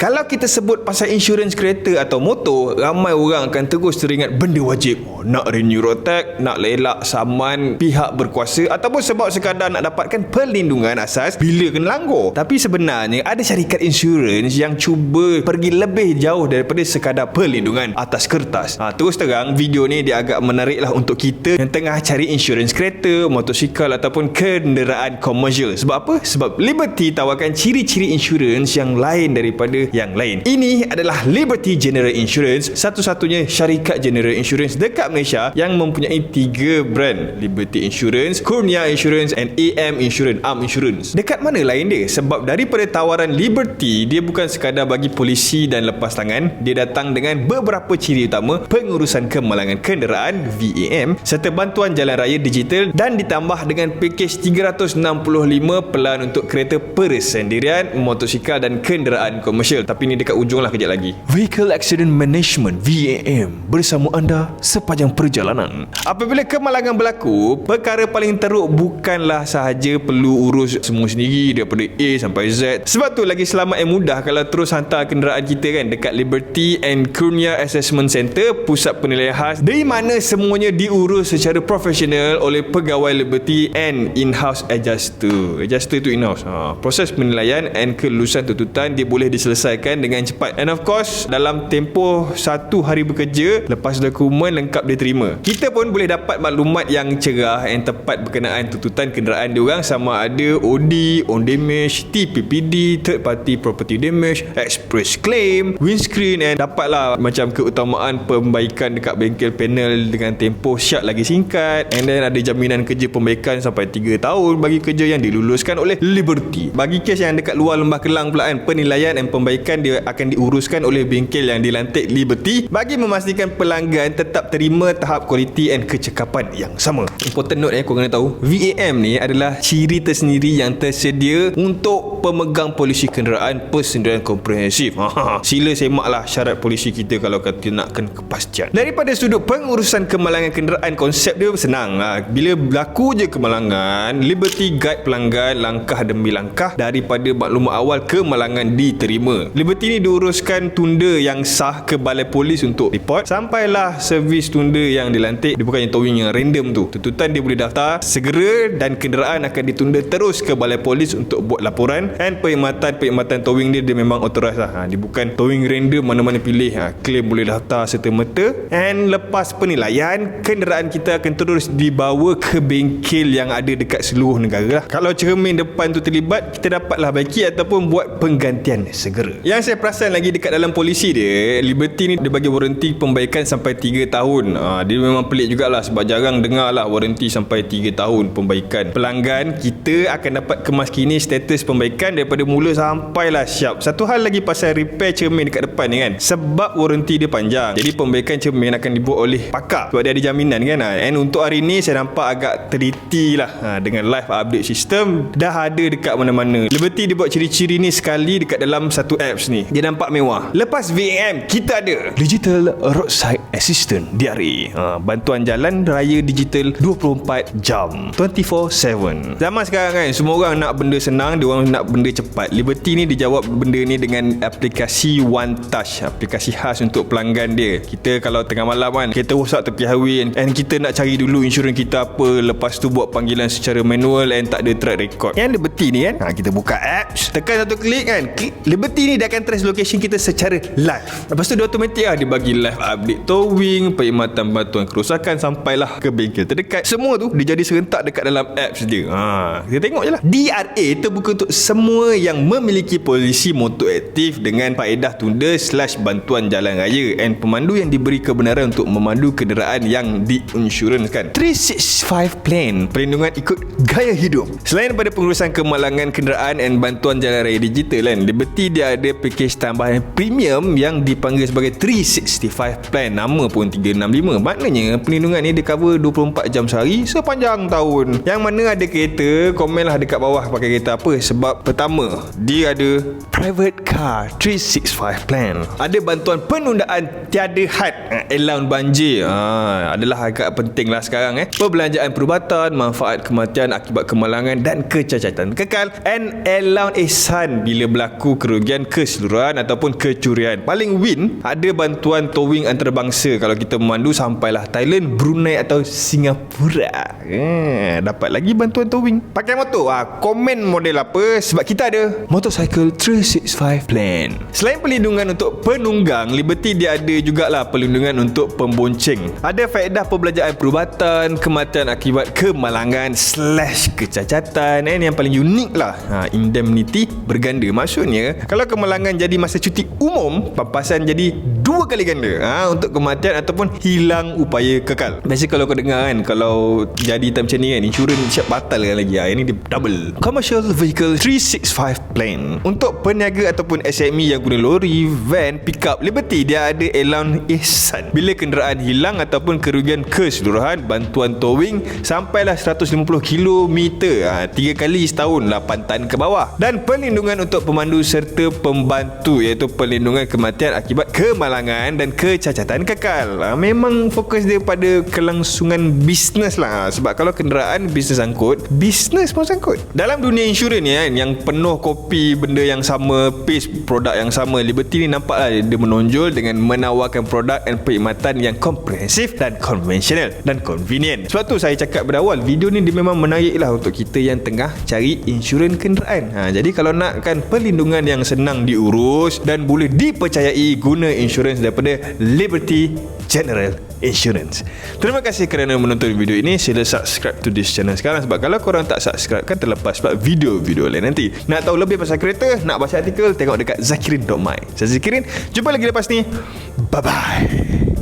Kalau kita sebut pasal insurans kereta atau motor, ramai orang akan terus teringat benda wajib. Nak renew road tax, nak elak saman pihak berkuasa, ataupun sebab sekadar nak dapatkan perlindungan asas bila kena langgar. Tapi sebenarnya ada syarikat insurans yang cuba pergi lebih jauh daripada sekadar perlindungan atas kertas. Terus terang, video ni dia agak menarik lah untuk kita yang tengah cari insurans kereta, motosikal ataupun kenderaan komersial. Sebab apa? Sebab Liberty tawarkan ciri-ciri insurans yang lain daripada yang lain. Ini adalah Liberty General Insurance, satu-satunya syarikat general insurance dekat Malaysia yang mempunyai 3 brand: Liberty Insurance, Kurnia Insurance and AM Insurance, Arm Insurance. Dekat mana lain dia? Sebab daripada tawaran Liberty, dia bukan sekadar bagi polisi dan lepas tangan, dia datang dengan beberapa ciri utama: pengurusan kemalangan kenderaan VAM serta bantuan jalan raya digital, dan ditambah dengan pakej 365 pelan untuk kereta persendirian, motosikal dan kenderaan komersial. Tapi ni dekat ujung lah kejap lagi. Vehicle Accident Management VAM bersama anda sepanjang perjalanan. Apabila kemalangan berlaku, perkara paling teruk bukanlah sahaja perlu urus semua sendiri daripada A sampai Z. Sebab tu lagi selamat dan mudah kalau terus hantar kenderaan kita kan dekat Liberty and Kurnia Assessment Center, pusat penilaian khas, di mana semuanya diurus secara profesional oleh pegawai Liberty and in-house adjuster. Adjuster tu in-house. Proses penilaian and kelulusan tuntutan dia boleh diselesaikan dengan cepat. And of course, dalam tempoh 1 hari bekerja lepas dokumen lengkap diterima, kita pun boleh dapat maklumat yang cerah dan tepat berkenaan tuntutan kenderaan diorang, sama ada OD, on damage, TPPD, third party property damage, express claim, windscreen, and dapatlah macam keutamaan pembaikan dekat bengkel panel dengan tempoh syak lagi singkat, and then ada jaminan kerja pembaikan sampai 3 tahun bagi kerja yang diluluskan oleh Liberty. Bagi kes yang dekat luar Lembah Kelang pula kan, penilaian dan pembaikan dia akan diuruskan oleh bengkel yang dilantik Liberty bagi memastikan pelanggan tetap terima tahap kualiti dan kecekapan yang sama. Important note kau kena tahu, VAM ni adalah ciri tersendiri yang tersedia untuk pemegang polisi kenderaan persendirian komprehensif. Sila semaklah syarat polisi kita kalau kata nakkan kepastian. Daripada sudut pengurusan kemalangan kenderaan, konsep dia senang. Bila berlaku je kemalangan, Liberty guide pelanggan langkah demi langkah daripada maklumat awal kemalangan diterima. Liberty ni diuruskan tunda yang sah ke balai polis untuk report, sampailah servis tunda yang dilantik. Dia bukannya towing yang random tu. Tuntutan dia boleh daftar segera dan kenderaan akan ditunda terus ke balai polis untuk buat laporan, dan perkhidmatan towing dia memang authorized lah. Dia bukan towing random mana-mana pilih. Claim boleh daftar serta-merta, and lepas penilaian, kenderaan kita akan terus dibawa ke bengkel yang ada dekat seluruh negara lah. Kalau cermin depan tu terlibat, kita dapatlah baiki ataupun buat penggantian segera. Yang saya perasan lagi dekat dalam polisi dia, Liberty ni dia bagi waranti pembaikan sampai 3 tahun. Dia memang pelik jugalah sebab jarang dengar lah waranti sampai 3 tahun pembaikan. Pelanggan kita akan dapat kemaskini status pembaikan daripada mula sampailah siap. Satu hal lagi pasal repair cermin dekat depan ni kan, sebab waranti dia panjang, jadi pembaikan cermin akan dibuat oleh pakar sebab dia ada jaminan kan. And untuk hari ni saya nampak agak teliti lah dengan live update system dah ada dekat mana-mana. Liberty dia buat ciri-ciri ni sekali dekat dalam satu apps ni, dia nampak mewah. Lepas VAM, kita ada Digital Roadside Assistant DRA, bantuan jalan raya digital 24 jam 24/7. Zaman sekarang kan, semua orang nak benda senang, dia orang nak benda cepat. Liberty ni dia jawab benda ni dengan aplikasi One Touch, aplikasi khas untuk pelanggan dia. Kita kalau tengah malam kan, kita rosak tepi highway and kita nak cari dulu insurans kita apa, lepas tu buat panggilan secara manual and tak ada track record. Yang Liberty ni kan, kita buka apps, tekan satu klik kan, klik Liberty ni dia akan trace location kita secara live. Lepas tu dia automatik dia bagi live update towing, perkhidmatan bantuan kerosakan sampailah ke bengkel terdekat. Semua tu dia jadi serentak dekat dalam apps dia. Kita tengok je lah. DRA terbuka untuk semua yang memiliki polisi motor aktif dengan faedah tunda/bantuan jalan raya and pemandu yang diberi kebenaran untuk memandu kenderaan yang diinsurансkan. 365 Plan, perlindungan ikut gaya hidup. Selain daripada pengurusan kemalangan kenderaan dan bantuan jalan raya digital kan, Liberty dia ada pakej tambahan premium yang dipanggil sebagai 365 Plan. Nama pun 365. Maknanya perlindungan ni dia cover 24 jam sehari sepanjang tahun. Yang mana ada kereta, komenlah dekat bawah pakai kereta apa. Sebab pertama, dia ada Private Car 365 Plan. Ada bantuan penundaan tiada had, allowance banjir. Adalah agak penting lah sekarang Perbelanjaan perubatan, manfaat kematian akibat kemalangan dan kecacatan kekal, and allowance ihsan bila berlaku kerugian keseluruhan ataupun kecurian. Paling win ada bantuan towing antarabangsa kalau kita memandu sampailah Thailand, Brunei atau Singapura. Dapat lagi bantuan towing. Pakai motor, komen model apa, sebab kita ada Motorcycle 365 Plan. Selain perlindungan untuk penunggang, Liberty dia ada jugalah perlindungan untuk pembonceng. Ada faedah perbelanjaan perubatan, kematian akibat kemalangan / kecacatan. Yang paling unik lah, indemnity berganda. Maksudnya kalau kemalangan jadi masa cuti umum, pampasan jadi 2 kali ganda untuk kematian ataupun hilang upaya kekal. Biasa kalau kau dengar kan, kalau jadi macam ni kan, insurans siap batal kan lagi. Ini dia double. Commercial Vehicle 365 Plan. Untuk peniaga ataupun SME yang guna lori, van, pickup, Liberty dia ada allowance ihsan. Bila kenderaan hilang ataupun kerugian keseluruhan, bantuan towing sampailah 150 km 3 kali setahun, 8 tan ke bawah. Dan perlindungan untuk pemandu serta pembantu, iaitu perlindungan kematian akibat kemalangan dan kecacatan kekal. Memang fokus dia pada kelangsungan bisnes lah. Sebab kalau kenderaan bisnes angkut, bisnes pun sangkut. Dalam dunia insurans ni kan, yang penuh kopi benda yang sama, pace produk yang sama, Liberty ni nampak lah dia menonjol dengan menawarkan produk dan perkhidmatan yang komprehensif dan konvensional dan convenient. Sebab tu saya cakap berawal, video ni dia memang menarik lah untuk kita yang tengah cari insurans kenderaan. Jadi kalau nakkan perlindungan yang senang diurus dan boleh dipercayai, guna insurans daripada Liberty General Insurance. Terima kasih kerana menonton video ini. Sila subscribe to this channel sekarang, sebab kalau korang tak subscribe kan terlepas sebab video-video lain nanti. Nak tahu lebih pasal kereta, nak baca artikel, tengok dekat zakirin.my. Saya Zakirin, jumpa lagi lepas ni. Bye bye.